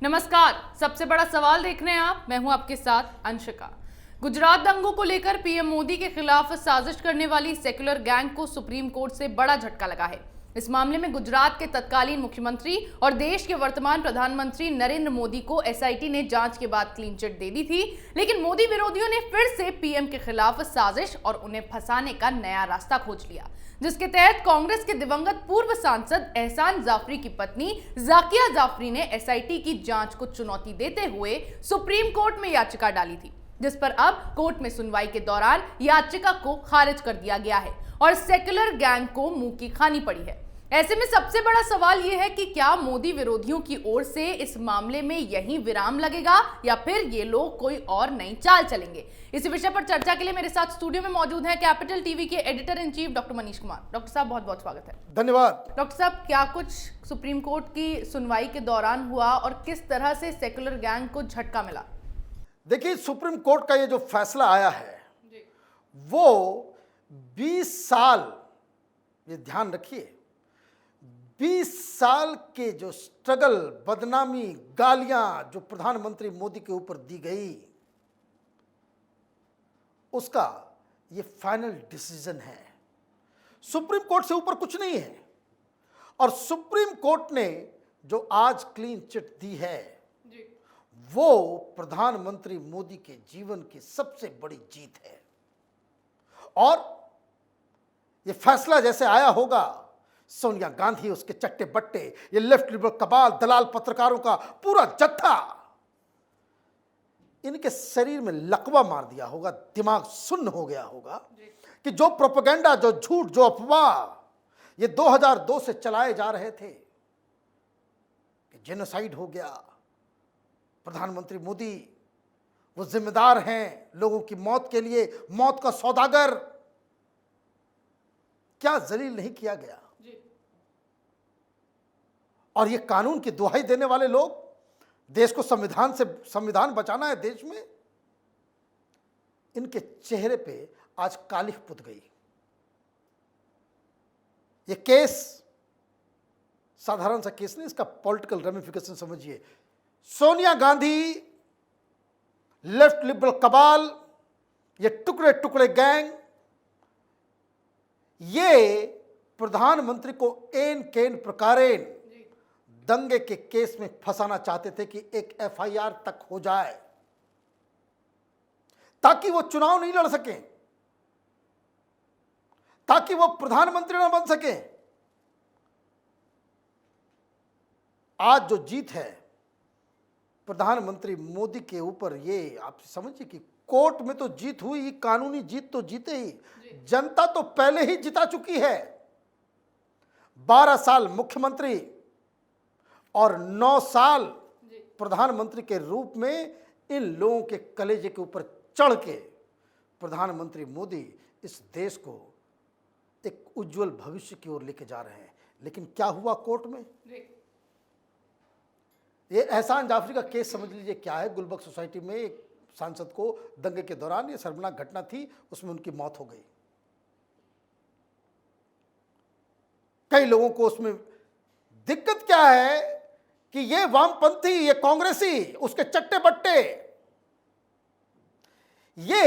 नमस्कार। सबसे बड़ा सवाल देख रहे हैं आप, मैं हूं आपके साथ अंशिका। गुजरात दंगों को लेकर पीएम मोदी के खिलाफ साजिश करने वाली सेक्युलर गैंग को सुप्रीम कोर्ट से बड़ा झटका लगा है। इस मामले में गुजरात के तत्कालीन मुख्यमंत्री और देश के वर्तमान प्रधानमंत्री नरेंद्र मोदी को एसआईटी ने जांच के बाद क्लीन चिट दे दी थी, लेकिन मोदी विरोधियों ने फिर से पीएम के खिलाफ साजिश और उन्हें फंसाने का नया रास्ता खोज लिया, जिसके तहत कांग्रेस के दिवंगत पूर्व सांसद एहसान जाफरी की पत्नी जाकिया जाफरी ने एसआईटी की जांच को चुनौती देते हुए सुप्रीम कोर्ट में याचिका डाली थी, जिस पर अब कोर्ट में सुनवाई के दौरान याचिका को खारिज कर दिया गया है और सेक्युलर गैंग को मुंह की खानी पड़ी है। ऐसे में सबसे बड़ा सवाल यह है कि क्या मोदी विरोधियों की ओर से इस मामले में यही विराम लगेगा या फिर ये लोग कोई और नई चाल चलेंगे। इसी विषय पर चर्चा के लिए मेरे साथ स्टूडियो में मौजूद हैं कैपिटल टीवी के editor in chief doctor Manish Kumar. Doctor साहब, बहुत बहुत स्वागत है। धन्यवाद। डॉक्टर साहब, क्या कुछ सुप्रीम कोर्ट की सुनवाई के दौरान हुआ और किस तरह से सेक्युलर गैंग को झटका मिला? देखिए, सुप्रीम कोर्ट का ये जो फैसला आया है वो 20 साल, ये ध्यान रखिए, 20 साल के जो स्ट्रगल, बदनामी, गालियां जो प्रधानमंत्री मोदी के ऊपर दी गई, उसका ये फाइनल डिसीजन है। सुप्रीम कोर्ट से ऊपर कुछ नहीं है। और सुप्रीम कोर्ट ने जो आज क्लीन चिट दी है वो प्रधानमंत्री मोदी के जीवन की सबसे बड़ी जीत है। और ये फैसला जैसे आया होगा, सोनिया गांधी, उसके चट्टे बट्टे, ये लेफ्ट लिबरल कबाल, दलाल पत्रकारों का पूरा जत्था इनके शरीर में लकवा मार दिया होगा, दिमाग सुन्न हो गया होगा कि जो प्रोपेगेंडा, जो झूठ, जो अफवाह ये 2002 से चलाए जा रहे थे कि जेनोसाइड हो गया, प्रधानमंत्री मोदी वो जिम्मेदार हैं लोगों की मौत के लिए, मौत का सौदागर, क्या जलील नहीं किया गया। और ये कानून की दुहाई देने वाले लोग, देश को संविधान बचाना है देश में, इनके चेहरे पे आज कालिख पुत गई। ये केस साधारण सा केस नहीं, इसका पॉलिटिकल रेमिफिकेशन समझिए। सोनिया गांधी, लेफ्ट लिबरल कबाल, ये टुकड़े टुकड़े गैंग, ये प्रधानमंत्री को एन केन प्रकारेण दंगे के केस में फंसाना चाहते थे कि एक एफआईआर तक हो जाए ताकि वो चुनाव नहीं लड़ सके, ताकि वो प्रधानमंत्री न बन सके। आज जो जीत है प्रधानमंत्री मोदी के ऊपर, ये आप समझिए कि कोर्ट में तो जीत हुई, कानूनी जीत तो जीते ही, जनता तो पहले ही जिता चुकी है। 12 साल मुख्यमंत्री और 9 साल प्रधानमंत्री के रूप में इन लोगों के कलेजे के ऊपर चढ़ के प्रधानमंत्री मोदी इस देश को एक उज्जवल भविष्य की ओर लेके जा रहे हैं। लेकिन क्या हुआ कोर्ट में? ये एहसान जाफरी का केस समझ लीजिए क्या है। गुलबर्ग सोसाइटी में एक सांसद को दंगे के दौरान, ये शर्मनाक घटना थी, उसमें उनकी मौत हो गई। कई लोगों को उसमें दिक्कत क्या है कि ये वामपंथी, ये कांग्रेसी, उसके चट्टे बट्टे, ये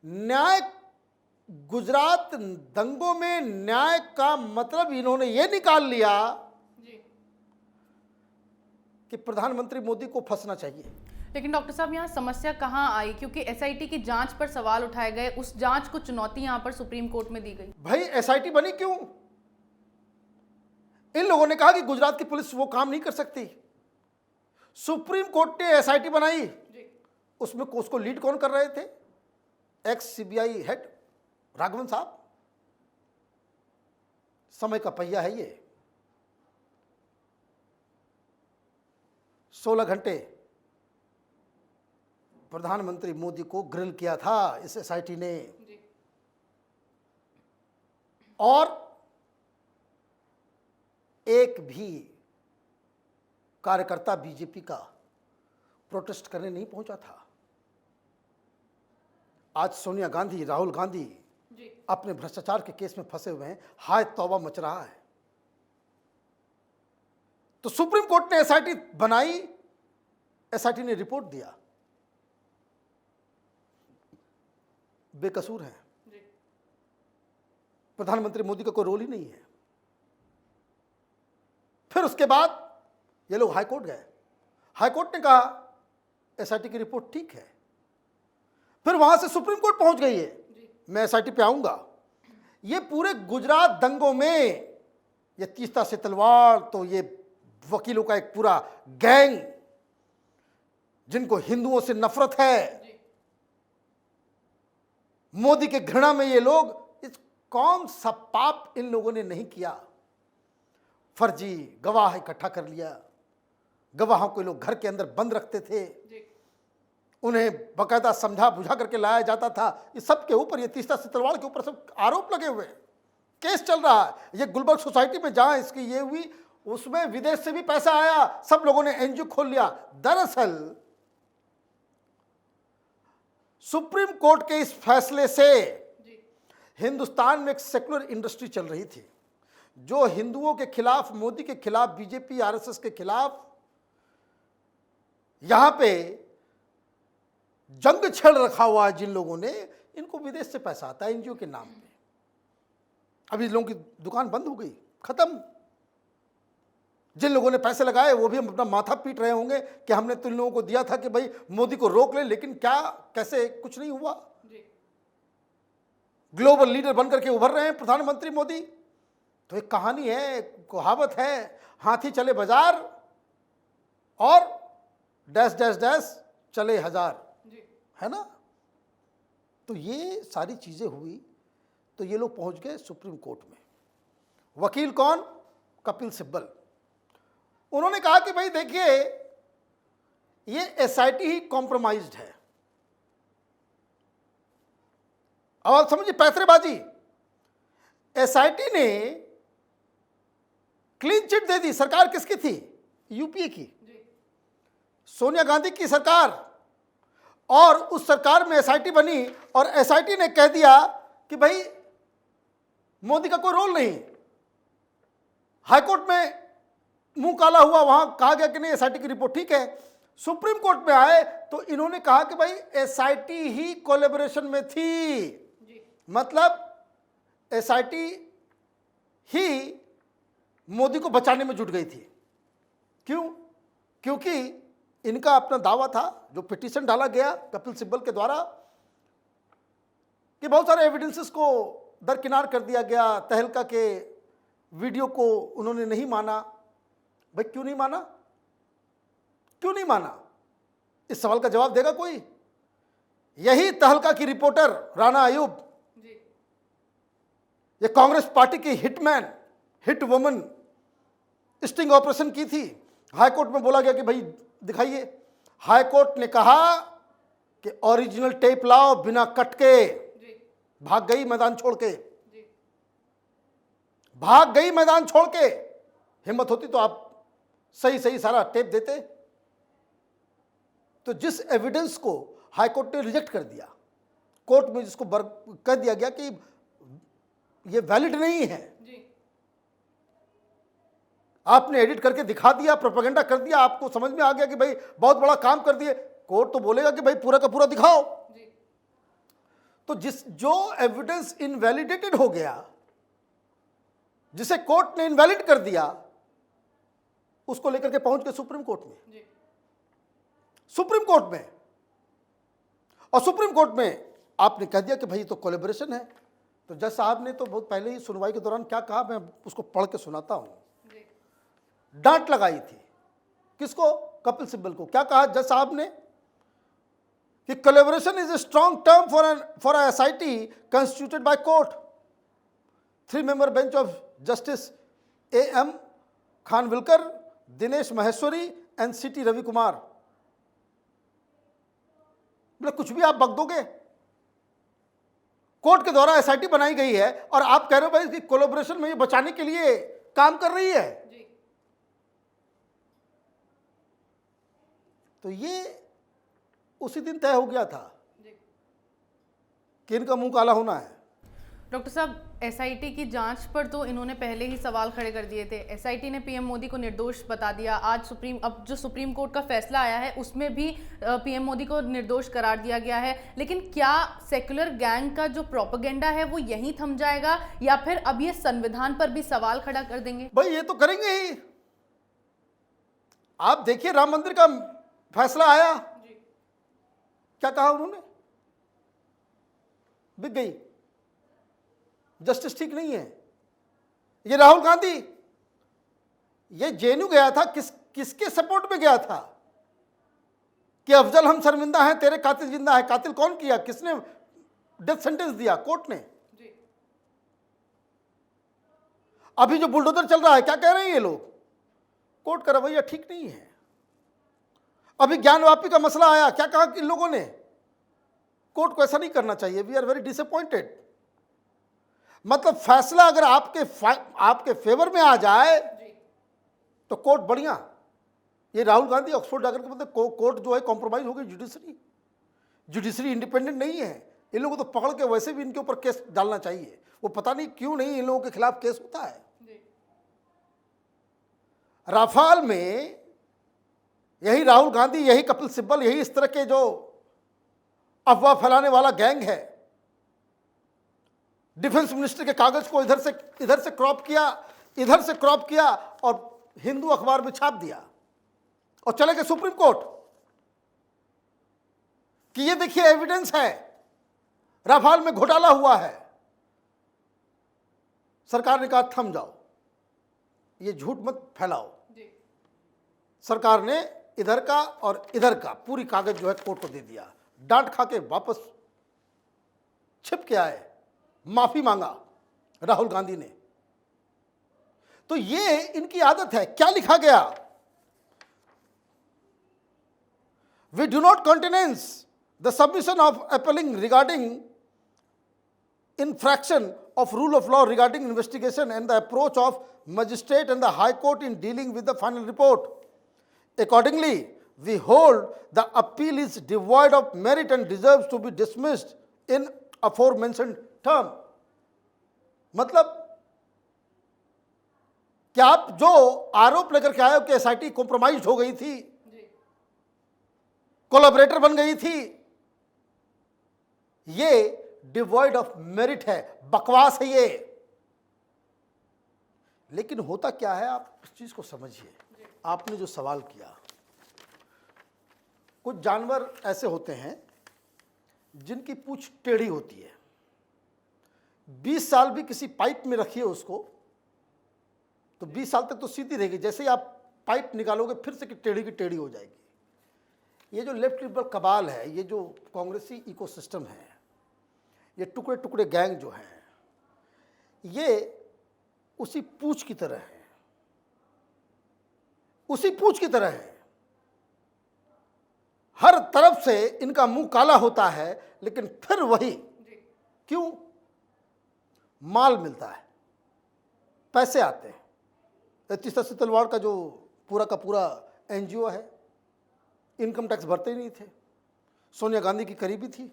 न्याय, गुजरात दंगों में न्याय का मतलब इन्होंने ये निकाल लिया कि प्रधानमंत्री मोदी को फंसना चाहिए। लेकिन डॉक्टर साहब, यहाँ समस्या कहाँ आई? क्योंकि एसआईटी की जांच पर सवाल उठाए गए, उस जांच को चुनौती यहाँ पर सुप्रीम कोर्ट में दी गई। भाई, एसआईटी बनी क्यों? इन लोगों ने कहा कि गुजरात की पुलिस वो काम नहीं कर सकती। सुप्रीम कोर्ट ने एसआईटी बनाई। उसमें उसको लीड कौन कर रहे थे? एक्स सीबीआई हेड राघवन साहब। समय का पहिया है ये। 16 घंटे प्रधानमंत्री मोदी को ग्रिल किया था इस एसआईटी ने। और एक भी कार्यकर्ता बीजेपी का प्रोटेस्ट करने नहीं पहुंचा था। आज सोनिया गांधी, राहुल गांधी अपने भ्रष्टाचार के केस में फंसे हुए हैं। हाय तौबा मच रहा है। तो सुप्रीम कोर्ट ने एसआईटी बनाई, एसआईटी ने रिपोर्ट दिया, बेकसूर है। प्रधानमंत्री मोदी का कोई रोल ही नहीं है। फिर उसके बाद ये लोग हाईकोर्ट गए, हाईकोर्ट ने कहा एसआईटी की रिपोर्ट ठीक है। फिर वहां से सुप्रीम कोर्ट पहुंच गई है, मैं एसआईटी पे आऊंगा। ये पूरे गुजरात दंगों में ये तीस्ता से तलवार, तो ये वकीलों का एक पूरा गैंग, जिनको हिंदुओं से नफरत है, मोदी के घृणा में ये लोग, इस कौन सा पाप इन लोगों ने नहीं किया। फर्जी गवाह इकट्ठा कर लिया, गवाहों को लोग घर के अंदर बंद रखते थे, उन्हें बकायदा समझा बुझा करके लाया जाता था। इस सब के ऊपर, ये तीस्ता से तलवार के ऊपर सब आरोप लगे हुए, केस चल रहा है। ये गुलबर्ग सोसाइटी में जहां इसकी ये हुई, उसमें विदेश से भी पैसा आया, सब लोगों ने एनजीओ खोल लिया। दरअसल सुप्रीम कोर्ट के इस फैसले से हिंदुस्तान में एक सेकुलर इंडस्ट्री चल रही थी, जो हिंदुओं के खिलाफ, मोदी के खिलाफ, बीजेपी आरएसएस के खिलाफ यहां पे जंग छेड़ रखा हुआ है। जिन लोगों ने, इनको विदेश से पैसा आता है एनजीओ के नाम पे। अभी लोगों की दुकान बंद हो गई, खत्म। जिन लोगों ने पैसे लगाए वो भी अपना माथा पीट रहे होंगे कि हमने तो इन लोगों को दिया था कि भाई मोदी को रोक ले, लेकिन क्या, कैसे, कुछ नहीं हुआ। ग्लोबल लीडर बनकर के उभर रहे हैं प्रधानमंत्री मोदी। तो एक कहानी है, कहावत है, हाथी चले बाजार और डैश डैश डैश चले हजार, है ना। तो ये सारी चीजें हुई, तो ये लोग पहुंच गए सुप्रीम कोर्ट में। वकील कौन? कपिल सिब्बल। उन्होंने कहा कि भाई देखिए, ये एसआईटी ही कॉम्प्रोमाइज्ड है। अब आप समझिए पैतरेबाजी। एसआईटी ने क्लीन चिट दे दी। सरकार किसकी थी? यूपीए की, सोनिया गांधी की सरकार। और उस सरकार में एसआईटी बनी और एसआईटी ने कह दिया कि भाई मोदी का कोई रोल नहीं। हाईकोर्ट में मुंह काला हुआ, वहां कहा गया कि नहीं एसआईटी की रिपोर्ट ठीक है। सुप्रीम कोर्ट में आए तो इन्होंने कहा कि भाई एसआईटी ही कोलैबोरेशन में थी, मतलब एसआईटी ही मोदी को बचाने में जुट गई थी। क्यों? क्योंकि इनका अपना दावा था, जो पिटीशन डाला गया कपिल सिब्बल के द्वारा, कि बहुत सारे एविडेंसेस को दरकिनार कर दिया गया। तहलका के वीडियो को उन्होंने नहीं माना। भाई क्यों नहीं माना? क्यों नहीं माना? इस सवाल का जवाब देगा कोई? यही तहलका की रिपोर्टर राना अयूब, ये कांग्रेस पार्टी की hitman, hit woman, sting operation की थी। हाईकोर्ट में बोला गया कि भाई दिखाइए। हाईकोर्ट ने कहा कि ओरिजिनल टेप लाओ, बिना कट के। भाग गई मैदान छोड़ के, भाग गई मैदान छोड़ के। हिम्मत होती तो आप सही सही सारा टेप देते। तो जिस एविडेंस को हाईकोर्ट ने रिजेक्ट कर दिया, कोर्ट में जिसको कह दिया गया कि ये वैलिड नहीं है, आपने एडिट करके दिखा दिया, प्रोपेगेंडा कर दिया, आपको समझ में आ गया कि भाई बहुत बड़ा काम कर दिए। कोर्ट तो बोलेगा कि भाई पूरा का पूरा दिखाओ। तो जो एविडेंस इनवैलिडेटेड हो गया, जिसे कोर्ट ने इनवैलिड कर दिया, उसको लेकर के पहुंच गए सुप्रीम कोर्ट में। सुप्रीम कोर्ट में, और सुप्रीम कोर्ट में आपने कह दिया कि भाई तो कोलैबोरेशन है। तो जज साहब ने तो बहुत पहले ही सुनवाई के दौरान क्या कहा, मैं उसको पढ़ के सुनाता हूं। डांट लगाई थी किसको? कपिल सिब्बल को। क्या कहा जज साहब ने कि collaboration is a strong term for a SIT constituted by court. 3 member bench of justice AM Khanwilkar, Dinesh Maheshwari and CT Ravi Kumar. मतलब कुछ भी आप बक दोगे। कोर्ट के द्वारा एसआईटी बनाई गई है और आप कह रहे हो भाई कि कोलैबोरेशन में ये बचाने के लिए काम कर रही है। तो ये उसी दिन तय हो गया था कि इनका मुंह काला होना है। डॉक्टर साहब, एसआईटी की जांच पर तो इन्होंने पहले ही सवाल खड़े कर दिए थे। एसआईटी ने पीएम मोदी को निर्दोष बता दिया। अब जो सुप्रीम कोर्ट का फैसला आया है उसमें भी पीएम मोदी को निर्दोष करार दिया गया है। लेकिन क्या सेक्युलर गैंग का जो प्रोपेगेंडा है वो यहीं थम जाएगा या फिर अब ये संविधान पर भी सवाल खड़ा कर देंगे? भाई ये तो करेंगे ही। आप देखिए राम मंदिर का फैसला आया, क्या कहा उन्होंने? बिक गई, जस्टिस ठीक नहीं है। ये राहुल गांधी, ये जेएनयू गया था, किसके सपोर्ट में गया था कि अफजल हम शर्मिंदा हैं, तेरे कातिल जिंदा है। कातिल कौन किया, किसने डेथ सेंटेंस दिया? कोर्ट ने। अभी जो बुलडोजर चल रहा है, क्या कह रहे हैं ये लोग? कोर्ट का रवैया ठीक नहीं है। अभी ज्ञानवापी का मसला आया, क्या कहा इन लोगों ने? कोर्ट को ऐसा नहीं करना चाहिए। We are very disappointed. मतलब फैसला अगर आपके फेवर में आ जाए तो कोर्ट बढ़िया। ये राहुल गांधी ऑक्सफोर्ड जाकर के मतलब कोर्ट जो है कॉम्प्रोमाइज हो गई। जुडिशरी इंडिपेंडेंट नहीं है। इन लोगों को तो पकड़ के वैसे भी इनके ऊपर केस डालना चाहिए। वो पता नहीं क्यों नहीं इन लोगों के खिलाफ केस होता है। राफाल में यही राहुल गांधी, यही कपिल सिब्बल, यही इस तरह के जो अफवाह फैलाने वाला गैंग है, डिफेंस मिनिस्टर के कागज को इधर से क्रॉप किया, इधर से क्रॉप किया और हिंदू अखबार में छाप दिया और चले गए सुप्रीम कोर्ट कि ये देखिए एविडेंस है, राफाल में घोटाला हुआ है। सरकार ने कहा थम जाओ, ये झूठ मत फैलाओ। सरकार ने इधर का और इधर का पूरी कागज जो है कोर्ट को दे दिया। डांट खा के वापस छिप के आए, माफी मांगा राहुल गांधी ने। तो ये इनकी आदत है। क्या लिखा गया? We do not countenance the submission of appealing regarding infraction of rule of law regarding investigation and the approach of magistrate and the high court in dealing with the final report. Accordingly, we hold the appeal is devoid of merit and deserves to be dismissed in aforementioned term. मतलब कि आप जो आरोप लेकर के आए हो कि एसआईटी कॉम्प्रोमाइज हो गई थी, कोलैबोरेटर बन गई थी, ये डिवॉइड ऑफ मेरिट है, बकवास है ये। लेकिन होता क्या है, आप इस चीज को समझिए। आपने जो सवाल किया, कुछ जानवर ऐसे होते हैं जिनकी पूंछ टेढ़ी होती है। 20 साल भी किसी पाइप में रखिए उसको तो 20 साल तक तो सीधी रहेगी। जैसे ही आप पाइप निकालोगे फिर से टेढ़ी की टेढ़ी हो जाएगी। ये जो लेफ्ट लिबरल कबाल है, ये जो कांग्रेसी इकोसिस्टम है, ये टुकड़े टुकड़े गैंग जो हैं, ये उसी पूंछ की तरह है, उसी पूंछ की तरह है। हर तरफ से इनका मुंह काला होता है, लेकिन फिर वही। क्यों? माल मिलता है, पैसे आते हैं। तीसरा तलवार का जो पूरा का पूरा एनजीओ है, इनकम टैक्स भरते ही नहीं थे। सोनिया गांधी की करीबी थी।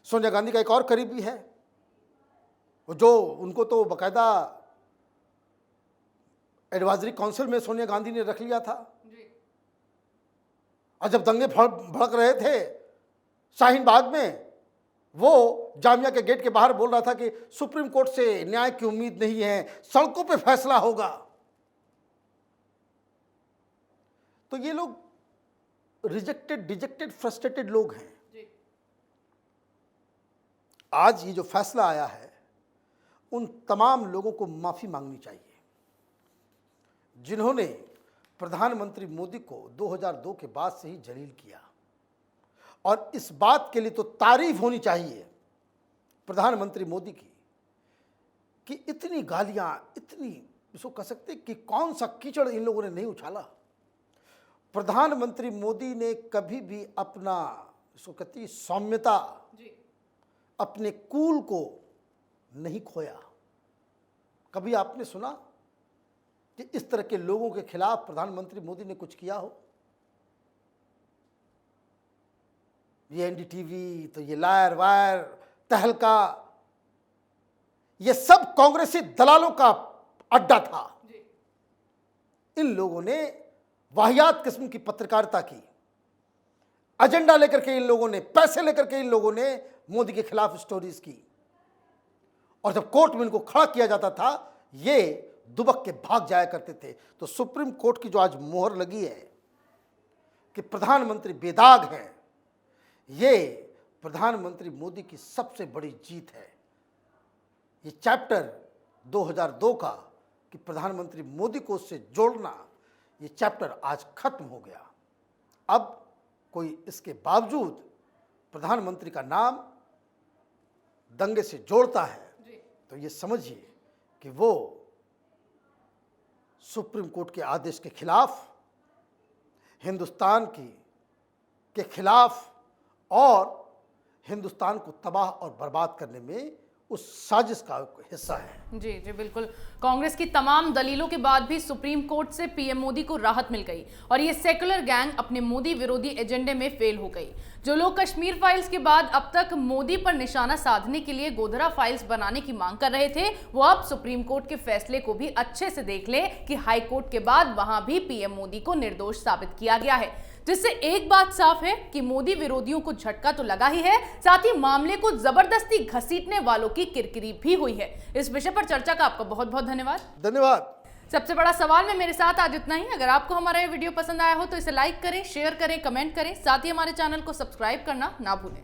सोनिया गांधी का एक और करीबी है जो उनको तो बकायदा एडवाइजरी काउंसिल में सोनिया गांधी ने रख लिया था। और जब दंगे भड़क रहे थे शाहीन बाग में, वो जामिया के गेट के बाहर बोल रहा था कि सुप्रीम कोर्ट से न्याय की उम्मीद नहीं है, सड़कों पे फैसला होगा। तो ये लोग रिजेक्टेड, डिजेक्टेड, फ्रस्ट्रेटेड लोग हैं। आज ये जो फैसला आया है, उन तमाम लोगों को माफी मांगनी चाहिए जिन्होंने प्रधानमंत्री मोदी को 2002 के बाद से ही जलील किया। और इस बात के लिए तो तारीफ होनी चाहिए प्रधानमंत्री मोदी की कि इतनी गालियां, इतनी, इसको कह सकते कि कौन सा कीचड़ इन लोगों ने नहीं उछाला। प्रधानमंत्री मोदी ने कभी भी अपना, इसको कहती सौम्यता, अपने कूल को नहीं खोया। कभी आपने सुना कि इस तरह के लोगों के खिलाफ प्रधानमंत्री मोदी ने कुछ किया हो? ये एनडीटीवी, तो ये लायर वायर, तहलका, ये सब कांग्रेसी दलालों का अड्डा था। इन लोगों ने वाहियात किस्म की पत्रकारिता की, एजेंडा लेकर के इन लोगों ने, पैसे लेकर के इन लोगों ने मोदी के खिलाफ स्टोरीज की, और जब कोर्ट में इनको खड़ा किया जाता था ये दुबक के भाग जाया करते थे। तो सुप्रीम कोर्ट की जो आज मोहर लगी है कि प्रधानमंत्री बेदाग हैं, ये प्रधानमंत्री मोदी की सबसे बड़ी जीत है। ये चैप्टर 2002 का कि प्रधानमंत्री मोदी को उससे जोड़ना, ये चैप्टर आज खत्म हो गया। अब कोई इसके बावजूद प्रधानमंत्री का नाम दंगे से जोड़ता है तो ये समझिए कि वो सुप्रीम कोर्ट के आदेश के खिलाफ, हिंदुस्तान के खिलाफ और हिंदुस्तान को तबाह और बर्बाद करने में उस साजिश का हिस्सा है। जी जी बिल्कुल। कांग्रेस की तमाम दलीलों के बाद भी सुप्रीम कोर्ट से पीएम मोदी को राहत मिल गई और ये सेकुलर गैंग अपने मोदी विरोधी एजेंडे में फेल हो गई। जो लोग कश्मीर फाइल्स के बाद अब तक मोदी पर निशाना साधने के लिए गोधरा फाइल्स बनाने की मांग कर रहे थे, वो अब सुप्रीम कोर्ट के फैसले को भी अच्छे से देख ले कि हाई कोर्ट के बाद वहां भी पीएम मोदी को निर्दोष साबित किया गया है, जिससे एक बात साफ है कि मोदी विरोधियों को झटका तो लगा ही है, साथ ही मामले को जबरदस्ती घसीटने वालों की किरकिरी भी हुई है। इस विषय पर चर्चा का आपका बहुत बहुत धन्यवाद। सबसे बड़ा सवाल में मेरे साथ आज इतना ही। अगर आपको हमारा ये वीडियो पसंद आया हो तो इसे लाइक करें, शेयर करें, कमेंट करें, साथ ही हमारे चैनल को सब्सक्राइब करना ना भूलें।